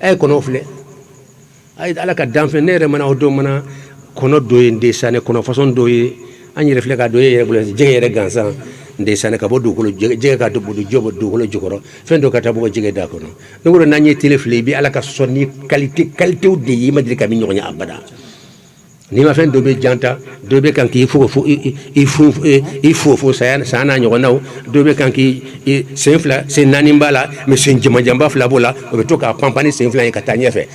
ay kono fle ay ala ka danfe nere mana odo mana kono doye ndesane kono façon doye anyi refle ka doye yere jege yere gansa ndesane ka bodu ko jege ka bodu jobo du ko jokoro fendo ka tabo jege da kono ngoro nanye telefle bi ala ka sonni qualité de yima dire ka mi nyonya abada ni ma fen dobe janta dobe kan ki il faut ça na nyona dobe kan ki senfla c'est nanimbala mais c'est njamba fla bola o be to ka pampani senfla ka tanya fe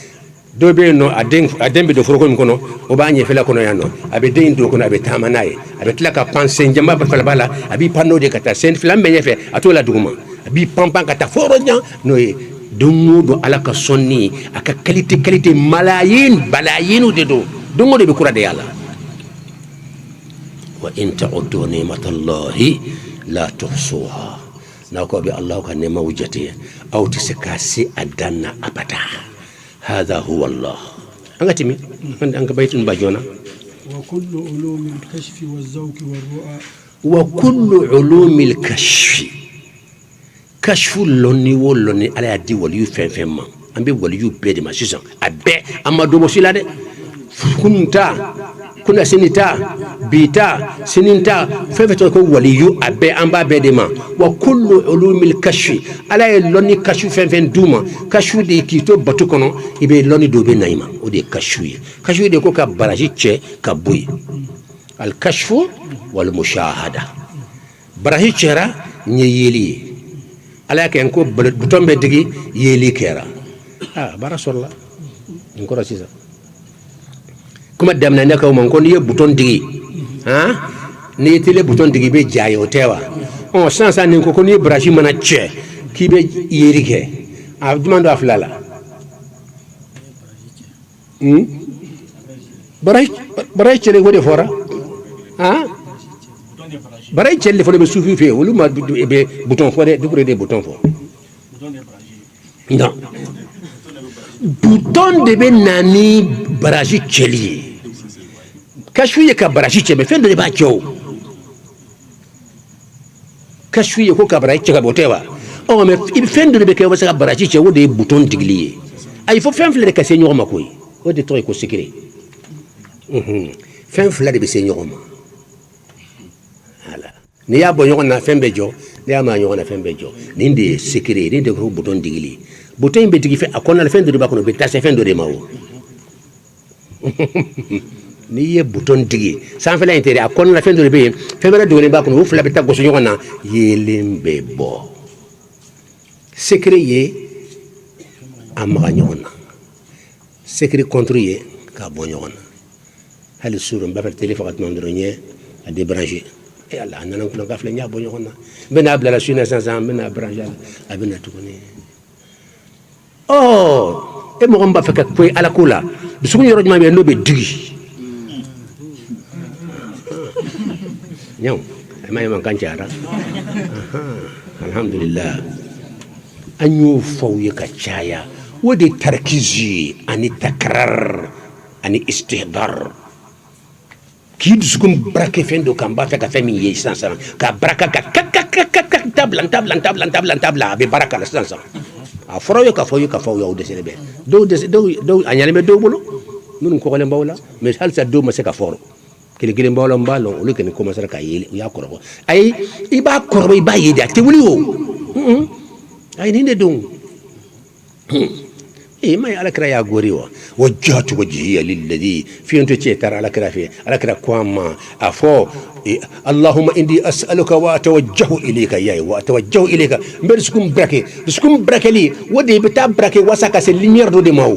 dobe no adembe do foroko kono o ba nye fela kono yano abe de ndo kono abe tamanaye abe tlaka pense njamba fala bala abi pano de kata senfla me nye fe atola duguma abi pampan kata foro nya no e dungu do alaka sonni aka qualité balayin de do dungu de kura de yalla wa in ta'uddu ni'matallahi la tuhsuha nako bi allah kan ne mawjati aw tisikasi adanna abada هذا هو الله أنتمي أنك بيت باجونا وكل علوم الكشف والذوق والرؤى وكل علوم الكشف كشف لوني ولوني على يدي وليو فين أم بي وليو بيد ما سيسان أبي أما دوبو سيلا كنا سنتا بيتا سنتا ففتو كو وليو أبي أمبا بيدما وكل علوم الكشف على لوني كشف فين دوما كشف دي كيتو باتو كونو يبي لوني دوبي نايما ودي كشف دي كو كبراجي تشي كبوي الكشف والمشاهدة براجي تشيرا نييلي على كنكو بوتون بدغي يلي كيرا بارا الله نكو راسيسا kuma damna ne ka mo ko ni bouton digi ni tele bouton digi be jayo tewa on sansa ni ko ni braji mana che ki be yerike a demando aflala baray chele wode fora baray chele fo be soufi fe wolu ma be bouton fo de dukure de bouton fo non bouton de be nani braji cheli kashfiye ka barashi ce me fendo de ba kyo kashfiye ko ka barashi ce ka botewa o me fendo de be ke wasa barashi ce wode bouton tigli ay fo fen fle de ka senyo ma koy o de toy ko sikire fen fle de be senyo ma ala ni ya bo nyona fembe jo ni ya ma nyona fembe jo ni ndi sikire ni de ko bouton tigli bouton be tigi fe akona fendo de ba kono be ta se fendo de mawo ni ye bouton digi sans fela intérêt akon la fin de be febra de ba ko fula beta go so nyona yelembe bo secret ye amra nyona secret contre ye ka bo nyona hal suru mbafal téléphone non ndronye a débrancher et Allah nan ko nga fla nya bo nyona bena abla la suna 500 bena brancher abena tukuni oh e mo gomba faka ko ala kula bisugo yoro ma be no be digi نعم ما يمكن كنجارة الحمد لله أن يفوق كشايا ودي تركيزي أني تكرار أني استهدار كيد سكون بركة فندو كم بافك فمي يسان سان كبركة كك تابلا ببركة لسان سان أفرأي كفاوي أو دسيلبه دو أنيالي دو بلو نون كوالم باولا مش هل سدو مسك فورو kile mbalom balon o lukene commencer ka yele ya korbo ay iba korbo iba yede te wuli wo ay ninde dum ما على كرا يا غوريوا وجهت وجهي للذي في انت ترى على كرا في على كرا كواما افو اللهم اني اسالك واتوجه اليك يا واتوجه اليك برسكم بركي لي ودي بتا بركي وساكا سي ليمير دو دي ماو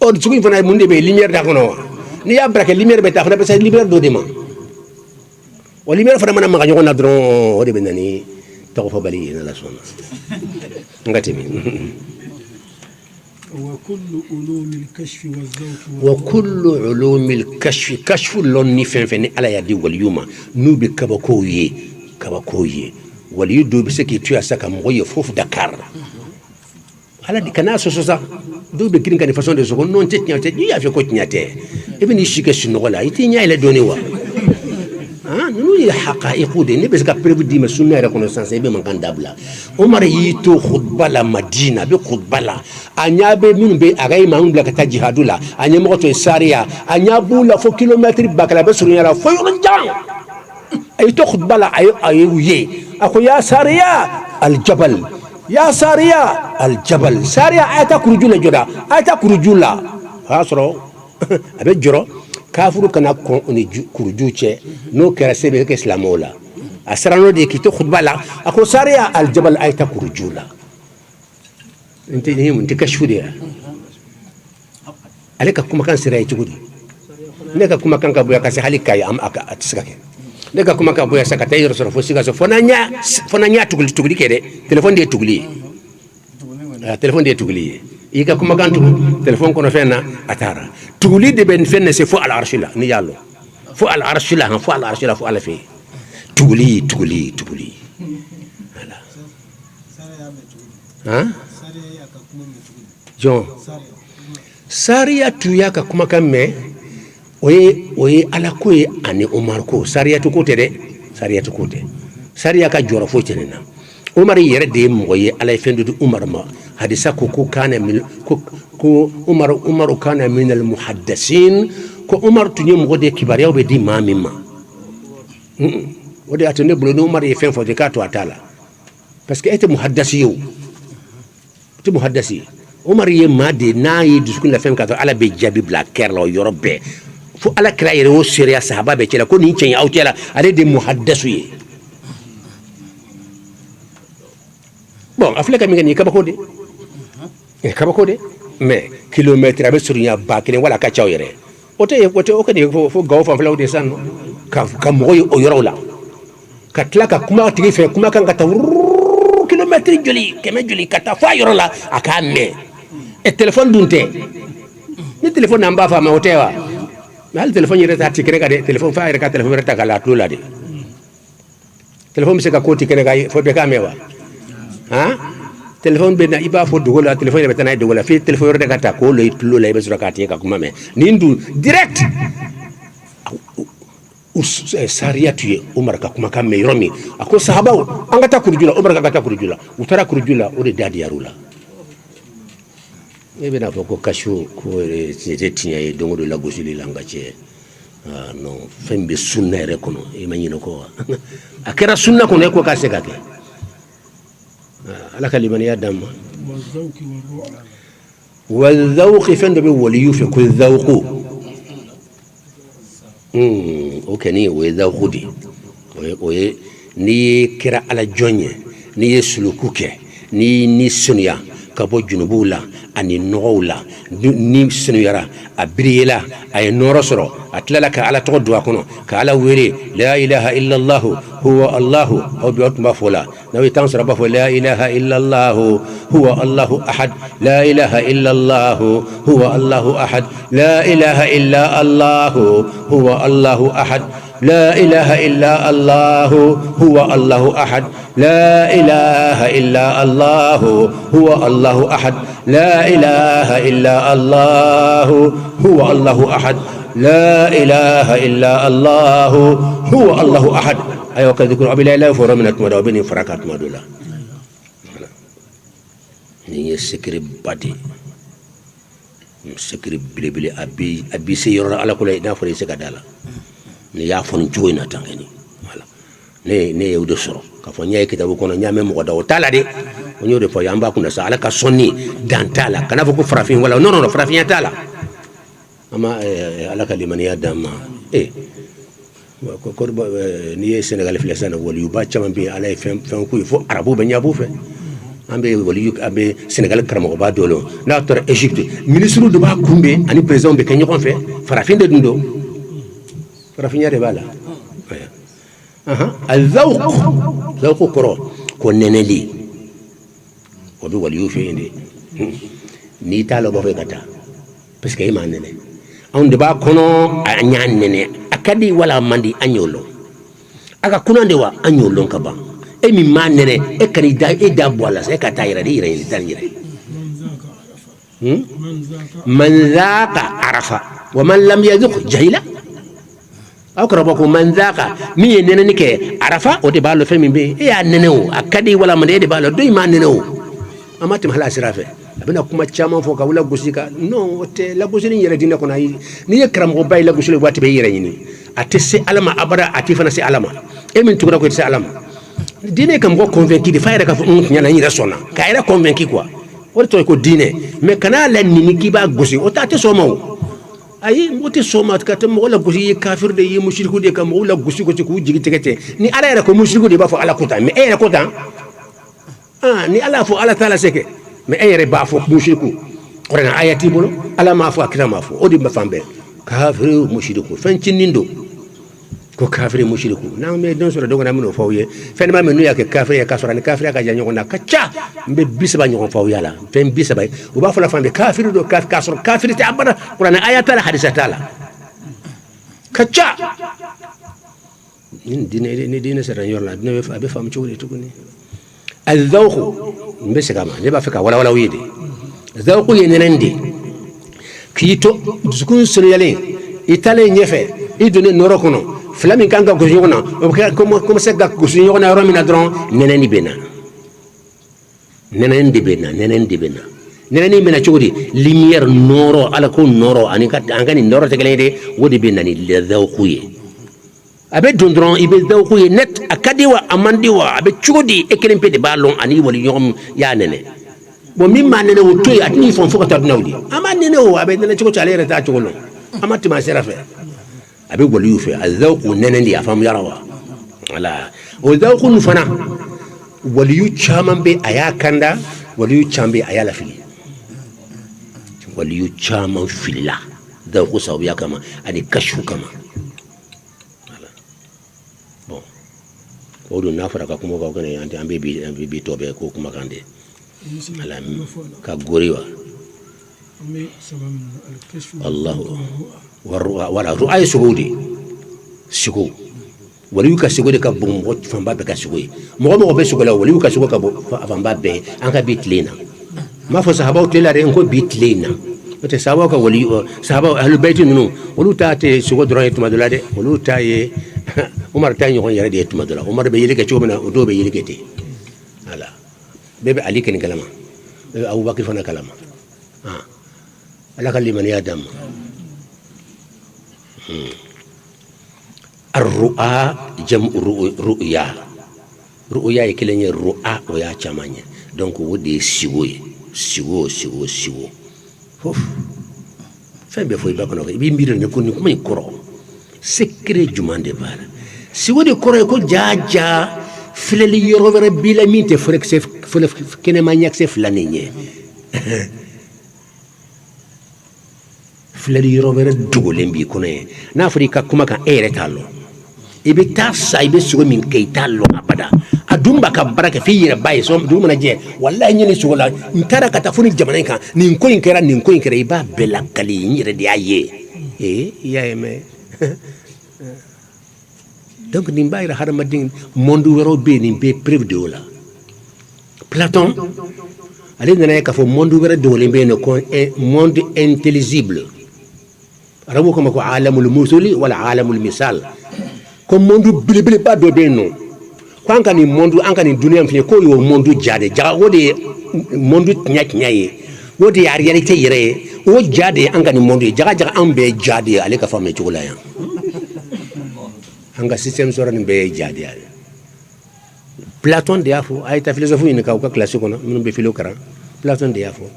او سكون فنا موندي بي ليمير داكونو ني يا بركي ليمير بتا فنا بس ليمير دو دي ما وليمير فنا ما غنيو درون ودي بناني توفى بالي لا سونا ngati وكل علوم الكشف والذوق وكل علوم الكشف كشف لون فين على يدي واليوم نوبي كبكوي وليدو بسكي تيا سكا مويه فوف دكار على دي كنا سوسا دو بكين كان فاصون دو سكون نون تي يا في كو تنياتي ابن يشيك شنو ولا يتي نيا الى دوني وا نو حقائق دي نبي سكا بريف دي مسنا ريكونسانس بي من كان دابلا عمر يتو خطبه لا مدينه بخطبه لا انيا بي من بي اغاي ما من بلا كتا جهادولا انيا مغتو ساريا انيا بولا فو كيلومتر باكلا بسرو يرا فو يرجع اي تو خطبه لا اي وي اكو يا ساريا الجبل يا ساريا الجبل ساريا ايتا كرجولا جدا ايتا كرجولا هاسرو ابي جرو كافرو كنا كوني كرجوچه نو كرسبه كاسلامولا اسرانو دي كيتو خطبه لا اكو ساريا الجبل ايتا كرجولا انت نيم انت كشفو دي عليك كما كان سراي تقولي نك كما كان كبويا كاسي حالي كاي ام اكا اتسكاكي نك كما كان بويا سكا تاير سرو فوسيغا سو فنانيا تقولي كده تليفون دي تقولي تليفون دي تقولي يكا كما كان تليفون كنا فينا اتارا تقولي دي بن فين سي فوق العرش لا نيالو فوق العرش لا فوق العرش لا فوق على في تقولي ها جون ساريا تويا كما كان مي oye ala ko ye ani Omar ko sariya to kote de sariya to kote sariya ka jora fo tenena Omar yere de mo ye ala fendu Omar ma hadisa ko kana min ko Omar kana min al muhaddisin ko Omar tunye mo de kibariya be di mamima wode atene bulo no Omar ye fen fo de ka to atala parce que était muhaddisi yo te muhaddisi Omar ye ma de na yi duskun la fen ka to ala be jabi bla kerlo yorobe fo ala kira yere wo seriya sahaba be cela ko ni cen awtela ale de muhaddasu ye bon afleka mi ngani kabako de mais kilomètre abe surunya ba kelen wala ka chaw yere ote o kadi fo gaw fa flaw de sanno ka mo o yorola ka tlaka kuma tigi fe kuma kan ka ta kilomètre joli kata fa yorola aka me e téléphone dunte ni téléphone namba fa ma otewa hal téléphone yere ta tikere ka de téléphone fa yere ka téléphone yere ta kala tula de téléphone mi se ka ko tikere ka fo be ka mewa ha téléphone be na iba fo dugola téléphone be tanay dugola fi téléphone yere ka ta ko le tulu le be sura ka te ka kuma me nindu direct sariya tuye Umar ka kuma ka me romi ako sahaba anga ta kurjula Umar ka ta kurjula utara kurjula o de dadi yarula ebe na foko kashu ko je tinya e dongo de la gosili langa che non fembe sunna re kono e manyino ko akera sunna ko ne ko ka se kake ala kalimani ya dam wal zawqi fende be waliyu fi kul zawqu okay ni we zawqudi oye ni kira ala jonye ni sulukuke ni sunya kabo junubula ani nogowla ni sinuyara abriyela ay norosoro atlala ka ala to duwa kono ka ala wele la ilaha illa allah huwa allah aw bi atma fola nawi tansara ba la ilaha illa allah huwa allah ahad la ilaha illa allah huwa allah ahad la ilaha illa allah huwa allah ahad لا إله إلا الله هو الله أحد لا إله إلا الله هو الله أحد لا إله إلا الله هو الله أحد لا إله إلا الله هو الله أحد أيوة كذكر أبي لا إله فورا من أتمنى وبيني فرقات مدولا نيجي سكري بدي سكري بلي بلي أبي سيرنا على كل إدنا فريسة كدالا ne ya fon joina tangani wala ne yewdo soro ka fo nyaay kitabu kono nyame mo daw tala de onyo de fo yamba kuna sa ala ka sonni dan tala kana fo ko frafin wala non frafin tala ama ala kalimani adama ko ni Sénégal flesana wala yu ba chama bi ala fem ku fo arabu be nyabu fe ambe wala yu ambe Sénégal karamo ba dolo na tor Égypte ministre de ba kumbe ani président be kenyo kon fe frafin de dundo rafinya de bala الذوق كرو كوننلي وبي وليو في اندي ni talo bo fe kata parce que ima nene on de ba kono anyan nene akadi wala mandi anyolo aka kuno ndewa anyolo nkaba e mi manene e kani da e da bola se kata ira di ira ni tanjire man zaqa arafa wa man lam yadhuq jahila akra ko manzaka mi nene ke arafa o de balo femi be e ya nene o akadi wala man de balo do ma nene o amati mala sirafe abina kuma chama fo ka wala gusika non te la gusini yere dina ko na ni ye kram ko bay la gusile wati be yere ni atese alama abara atifana se alama e min tugura ko se alama dine kam ko convaincu de fayra ka fo nyana ni resona ka era convaincu quoi o to ko dine mais kana la ni ki ba gusi o ta te so maw ayi moti so mat ka te mo la gusi kafir de yi mushriku de kam mo la gusi ko ci ku jigi tegete ni ala era ko mushriku de ba fo ala kota mais era kota ni ala fo ala taala seke mais ayere ba fo mushriku qur'an ayati bolo ala ma fo akira ma fo odi ba fambe kafiru mushriku fanci nindo ko kafiru mushriku na me don so dogo na mino fawye fen ma menu ya ke kafiru ya kasora ni kafiru ka janyo na kacha mbe bisaba nyo fawye ala fen bisaba o ba fo la fambe kafiru do kasor kafiru ta abada qur'an ayata la hadisa taala kacha ni dine sera yorla dine be fam ci wuri tukuni الذوق مبس كما نبا فكا ولا ويدي ذوق ينندي كيتو سكون سنيالين ايطالي نيفه يدوني نوروكونو فلامي كانغا غوجونا كوم سغا غوجونا رومينا درون ننندي بينا ننندي بينا تشودي ليمير نورو على كون نورو اني كات انغاني نورو تكليدي ودي بينا ني ذوقوي abe dondron ibe dawko net akadiwa amandiwa abe chudi ekelempe de balon ani woli yom ya nene bo mimma nene o toy atni fon foko tad nawdi ama nene o abe nene chiko chale reta cholo ama tima serafe abe woli yufe azawqu nene ndi afam yarawa wala o zawqu nufana wali yu chamambe aya kanda wali yu chambe aya la fili wali yu chamam filla zawqu sawiya kama ani kashu kama odu nafara ka kuma ka gane anti ambe bi tobe ko kuma kande ala ka goriwa Allah wala ru'ay sugudi sigo wali ka sigo de ka bum mo famba be ka sigo mo be sigo la wali ka sigo ka famba be an ka bitlina ma fo sahaba utela re ko bitlina te sahaba ka wali sahaba ahlul bait nunu wali ta te sigo dron etuma dolade wali ta ye Umar tan yo yare de tuma dala Umar be yelike chomina do be yelike te ala bebe ali ken kalama bebe Abu Bakr fana kalama ala kalima ni adam الرؤى جمع رؤيا يكلني رؤى ويا chamanya donc wodi sigo fof fembe foi bakono bi mbir ne ko ni ko may koro secret jumande bala si wodi koro ko jaja fileli yoro vere bila minte forex fele kene manyak se flaninye fileli yoro vere dugole mbi kone na afrika kuma kan ere talo ibe tasa ibe sugo min kay talo abada adumba ka baraka fi yira baye so dum na je wallahi nyini sugo la ntara ka tafuni jamana kan nin ko inkera iba bela kali nyire de aye ya eme donc ni mbayra hada madin monde wero be ni be preuve de ola Platon ale nana ka fo monde wero de ole be no ko monde intelligible arabu ko ko alamul musuli wala alamul misal ko monde bilibili ba do be no ko an kan ni dunia mfi ko yo monde jade jaga wodi monde nyaknyaye wodi ya realite yere o jade an kan ni monde jaga an be jade ale ka fami chugula ya anga système sora ni be jade ya Platon de afo ayta philosophie ni ka classique on min be philo kara Platon de afo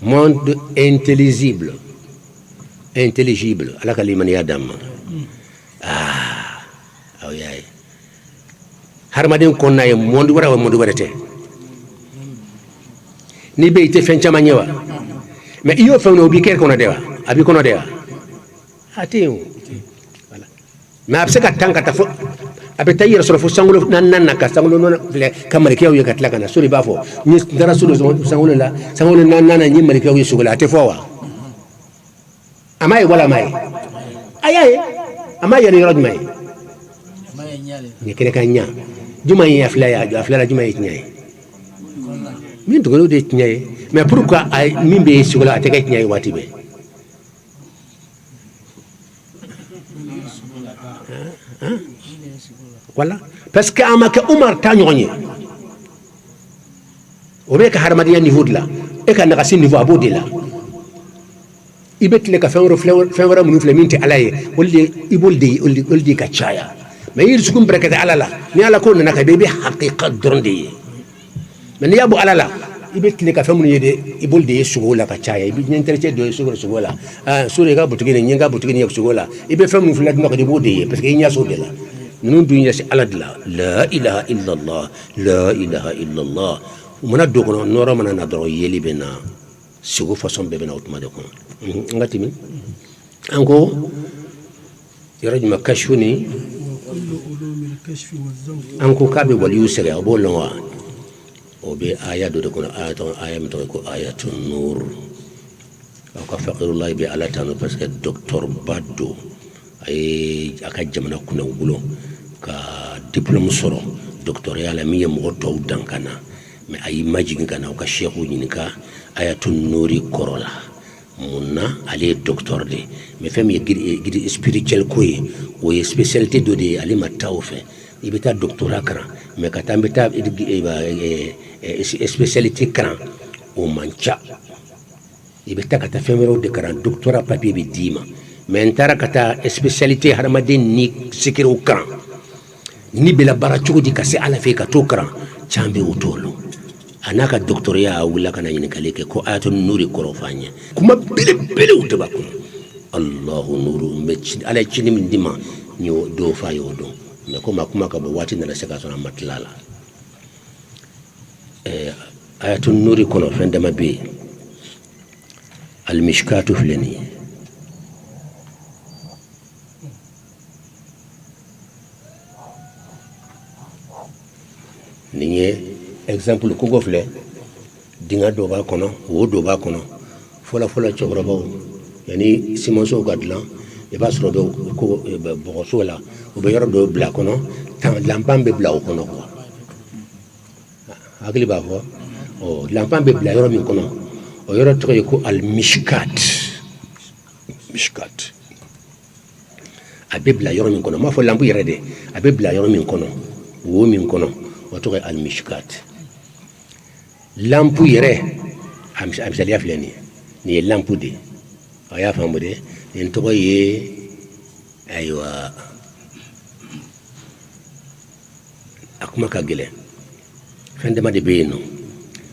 monde intelligible ala kalimani adam yaay harmadin konna e monde warate ni be ite fen chama nyewa mais iyo fe no bi ker kono dewa abi kono dewa ati voilà mais abse ka tanka ta fo abe tayira solo fo sangulo nan ka sangulo non fle kamari kiyaw yakatla kana suri bafo ni dara sulu sangulo nan ni mari kiyaw sugula ate fo wa amay wala may ayaye amay ni rod may ni kene kan nya juma yi afla juma yi nyay min to golo de nyay mais pourquoi ay min be sugula ate ka nyay wati be voilà parce que amaka Umar ta ñoñe o be ka harmadiya niveau de la e ka nakasi niveau abodi la ibetle ka fenwara munu fle minti alaye wolde ibolde ka chaya mais yir sukum barakata alala ni ala ko nana ka bebe haqiqa dronde mais ni yabu alala ibetle ka fenwara yede ibolde sugola ka chaya ibi nyenterche do sugola sure ga butugine nyenga butugine yak sugola ibe fenwara fle no ka de bode parce que nya so de la nunu dunya si ala de la ilaha illa allah la ilaha illa allah mona dogono noro mana na doro yeli bena sigo façon bebe na utma de ko ngati min anko yarajma kashfuni anko kabe wali usere abolwa obe aya do ko aya mto ko ayatun nur ka faqirullah bi ala tanu parce que docteur baddo ay aka jamana kuna wulo ka diplôme soro docteur yala mi mo to dankana mais ay majigi kana ka cheikhu nyinka ayatun nuri korola munna ale docteur de mais fem ye gidi spirituel koy o ye spécialité do de ali matawfe ibita doctorat kran mais katambita spécialité kran o mancha ibita kata femero de kran doctorat papier be dima mais entara kata spécialité harmadin ni sikiro kran ni bela barachugo di kase ala fe ka to kran chambe utolo anaka doctoria wala kana yin kaleke ko ayatun nuri korofanya kuma bele utaba ko allah nuru mechi ala chini mindima nyo do fa yodo me ko makuma ka wati na saka sona matlala ayatun nuri kono fende mabe al mishkatu flani niye exemple ko gofle dinga do ba kono wo do ba kono fola chobro ba yani simonso gadlan e ba sro do ko bo sola o be yoro do bla kono tan lampambe bla o kono ko agli ba fo o lampambe bla yoro min kono o yoro to ko al mishkat abe bla yoro min kono ma fo lampu yere de abe bla yoro min kono wo min kono o to al mishkat lampu yere am salia fleni ni lampu de aya famu de en to ye aywa akuma ka gele fende ma de beno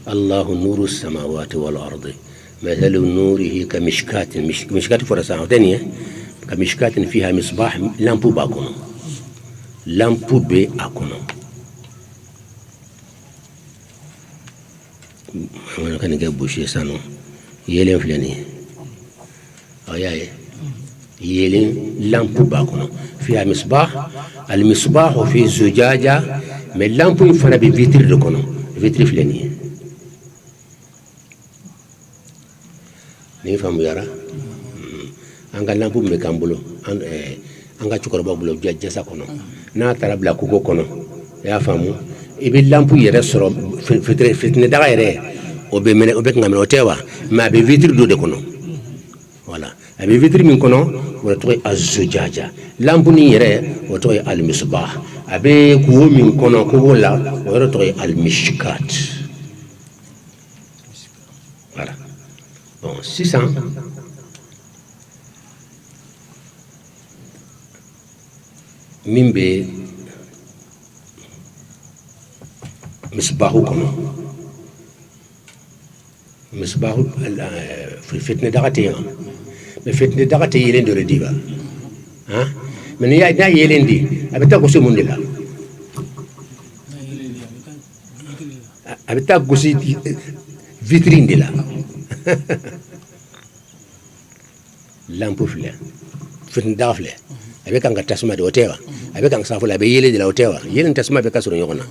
allah nuru samawati wal ardi مثل نوره كمشكات مشكات فرسان ثانيه كمشكات فيها مصباح لامبو باكونو لامبو بي اكونو وانا كان جاب شيء سانو يلين فلاني اياي يلين لامبو باكونو فيها مصباح المصباح في زجاجه من لامبو يفنا بفيتر دكونو فيتر فلاني ni famu yara anga lampu me kambulo anga chukoro babulo jassa kono na tarabla kugo kono ya famu ibi lampu yere soro fitne daga yere obe ngamene otewa ma be vitre do de kono voilà abi vitre min kono wala to azujaja lampu ni yere o to al misbah abe kuwo min kono ko wala wala to al mishkat voilà bon 600 mimbe misbahu kono misbahu fi fitne dagate me fitne dagate yelen do rediba ha men ya na yelen di abita ko sumundila abita ko si vitrine de la lampu fle fitne dafle avec un tasma de hotewa avec un safula be yele de la hotewa yelen tasma be kasuro yona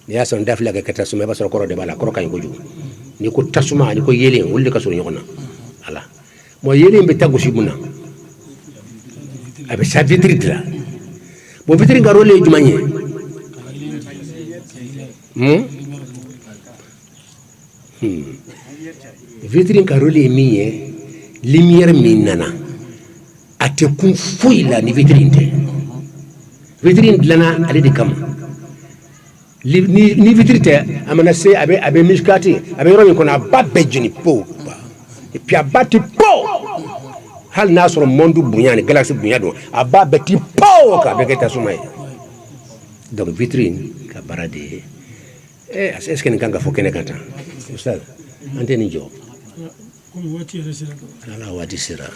ni ya son dafle ga tasma ba so koro de bala koro kan ko ju ni ko tasma ni ko yele wulle kasuro yona ala mo yele be tagu sibuna abe sa vitrine de la bo vitrine ga role jumanye vitrine ka role miye lumière minana ate kun foyi la ni vitrine te vitri dilana ale de kama ni vitri tɛ a mana se a bɛ miskati a bɛ yɔrɔ min kɔnɔ a ba bɛɛ jeni po et puis a ba ti po hali n'a sɔrɔ monde bonya ni galaxy bonya don a ba bɛɛ ti po k'a bɛɛ kɛ tasuma ye donc vitri ka baara de ye est-ce que nin kan ka fɔ kɛnɛ kan tan ustaz an tɛ nin jɔ ala waati sera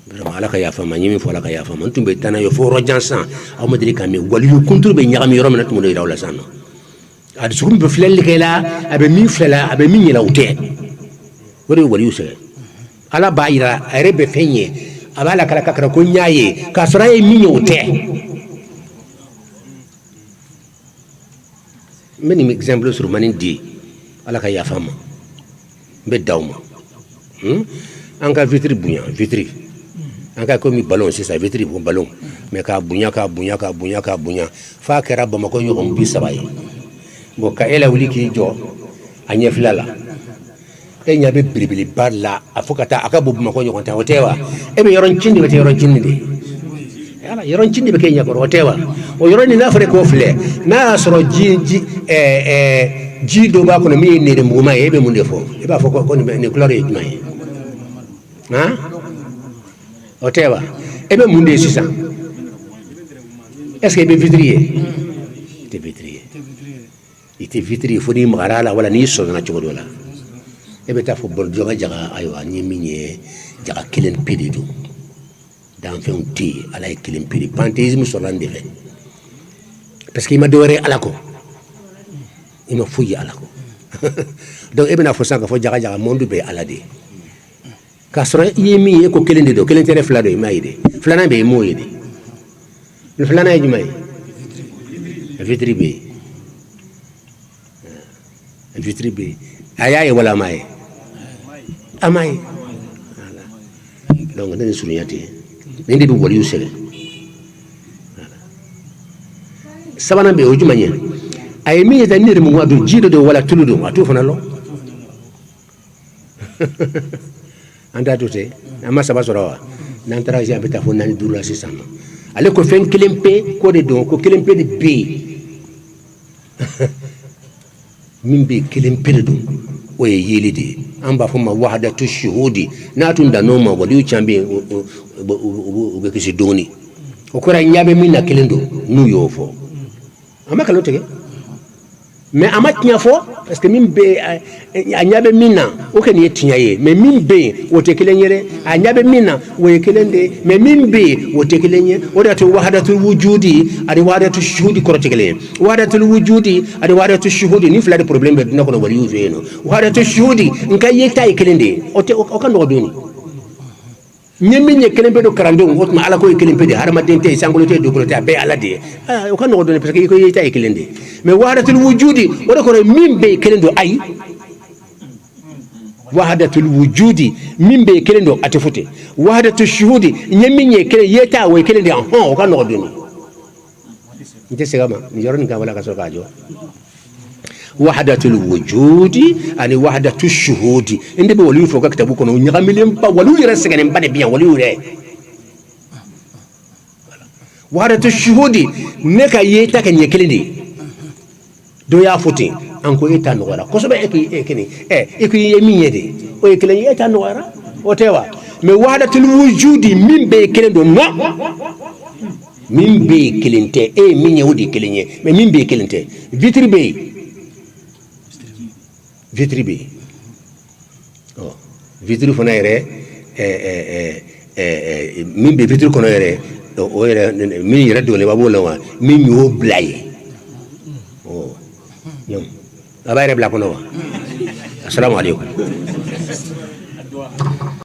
vraiment ala ka yafa ma ɲimi fɔ ala ka yafa ma n tun bɛ taa n'a ye fɔ yɔrɔ jan san aw ma deli ka mɛn waliyu kunturu bɛ ɲagami yɔrɔ min na tun bɛ yira aw la san nɔ a dusukun bɛ filɛli kɛ la a bɛ min filɛ la a bɛ min yɛlɛ o tɛ o de ye waliyu sɛgɛn ala b'a yira a yɛrɛ bɛ fɛn ye a b'a la kala ka kɛra ko n y'a ye k'a sɔrɔ a ye min ye o tɛ n bɛ nin exemple surumani di ala ka yafa ma n bɛ da aw ma an ka vitiri bonya vitiri an ka komi ballon sisan vitiri ko ballon mais k'a bonya f'a kɛra Bamakɔ ɲɔgɔn 30 ye bon ka e lawuli k'i jɔ a ɲɛfila la e ɲɛ bɛ belebeleba la a fɔ ka taa a ka bɔ Bamakɔ ɲɔgɔn ta o tɛ wa e bɛ yɔrɔncin de bɛ kɛ yɔrɔncin de yala yɔrɔncin de bɛ kɛ ɲɛkɔrɔ o tɛ wa o yɔrɔ nin n'a fɔra k'o filɛ n'a y'a sɔrɔ ji dɔ b'a kɔnɔ min ye nɛrɛmuguma ye e bɛ mun de fɔ e b'a fɔ ko nin couleur ye jumɛn ye han o tɛ wa e bɛ mun de ye sisan est-ce que i bɛ vitiri ye i tɛ vitiri ye i tɛ vitiri ye fo n'i magara a la wala n'i sɔnna cogo dɔ la e bɛ taa fɔ bɔrɔjɔga jaga ayiwa n ye min ye jaga kelen pe de don danfɛnw tɛ yen ala ye kelen pe de panthéisme sɔrɔla nin de fɛ parce que i ma dɔ wɛrɛ ye ala kɔ i ma foyi ye ala kɔ donc e bɛna fɔ sisan k'a fɔ jaga jaga monde bɛɛ ye ala de ye k'a sɔrɔ i ye min ye e ko kelen de don kelen tɛ ne fila don i m'a ye de filanan bɛ yen i m'o ye de ni filanan ye jumɛn ye vitiri bɛ yen vitiri bɛ yen a y'a ye wala a m'a ye a m'a ye donc ne ni surunya tɛ nin de bɛ waliyu sɛgɛn sabanan bɛ yen o jumɛn ye a ye min ye ta ni nɛrɛmuguma don ji dɔ don wala tulu don a t'o fana lɔ an t'a to ten an ma saba sɔrɔ wa n'an taara an bɛ taa fo 4 5 la sisan nɔ ale ko fɛn kelen pe k'o de don ko kelen pe de bɛ yen min bɛ yen kelen pe de don o ye yeli de ye an b'a fɔ ma wahadatu shuhudi n'a tun dann'o ma waliyu can bɛ yen u bɛ kisi dɔɔni o kɔrɔ ɲɛ bɛ min na kelen don n'u y'o fɔ an ma kalon tigɛ mais a ma tiɲɛ fɔ parce que min bɛ a ɲɛ bɛ min na o kɔni ye tiɲɛ ye mais min bɛ yen o tɛ kelen ye dɛ a ɲɛ bɛ min na o ye kelen de ye mais min bɛ yen o tɛ kelen ye o de y'a to wahadatul wujudi ani wahadatul shuhudi kɔrɔ tɛ kelen ye wahadatul wujudi ani wahadatul shuhudi ni fila de problème bɛ diinɛ kɔnɔ waliyu fɛ yen nɔ wahadatul shuhudi nka yeta ye kelen de ye o ka nɔgɔ dɔɔni nye min ye kelen pe do karandenw o tuma ala ko ye kelen pe de hadamaden tɛ sankolo tɛ dugukolo tɛ a bɛɛ ye ala de ye o ka nɔgɔ dɔɔni parce que i ko i ta ye kelen de ye mais wahadatul wujudi o de kɔrɔ min bɛ ye kelen don ayi wahadatul wujudi min bɛ ye kelen don a tɛ fɔ ten wahadatul shuhudi nye min ye kelen ye ta o ye kelen de ye o ka nɔgɔ dɔɔni n tɛ segin a ma nin yɔrɔ nin kan wala ka sɔrɔ k'a jɔ wahadatul wujudi ani wahadatul shuhudi inde be waliyu fo ka kitabu kono ñagamilen ba waliyu yere segenen ba de bien waliyu re wahadatul shuhudi ne ka yeta ka ñekelen de do ya foti an ko eta no wala ko so be e kini e ko yemi yede o e kelen eta no wala o tewa mais wahadatul wujudi min be kelen do no min be kelen te e min yewdi kelen ye mais min be kelen te vitri be vitri bi vitri fana yɛrɛ min bɛ vitri kɔnɔ yɛrɛ o yɛrɛ min yɛrɛ donnen b'a b'o la wa min y'o bila ye a b'a yɛrɛ bila kɔnɔ wa asalaamaaleykum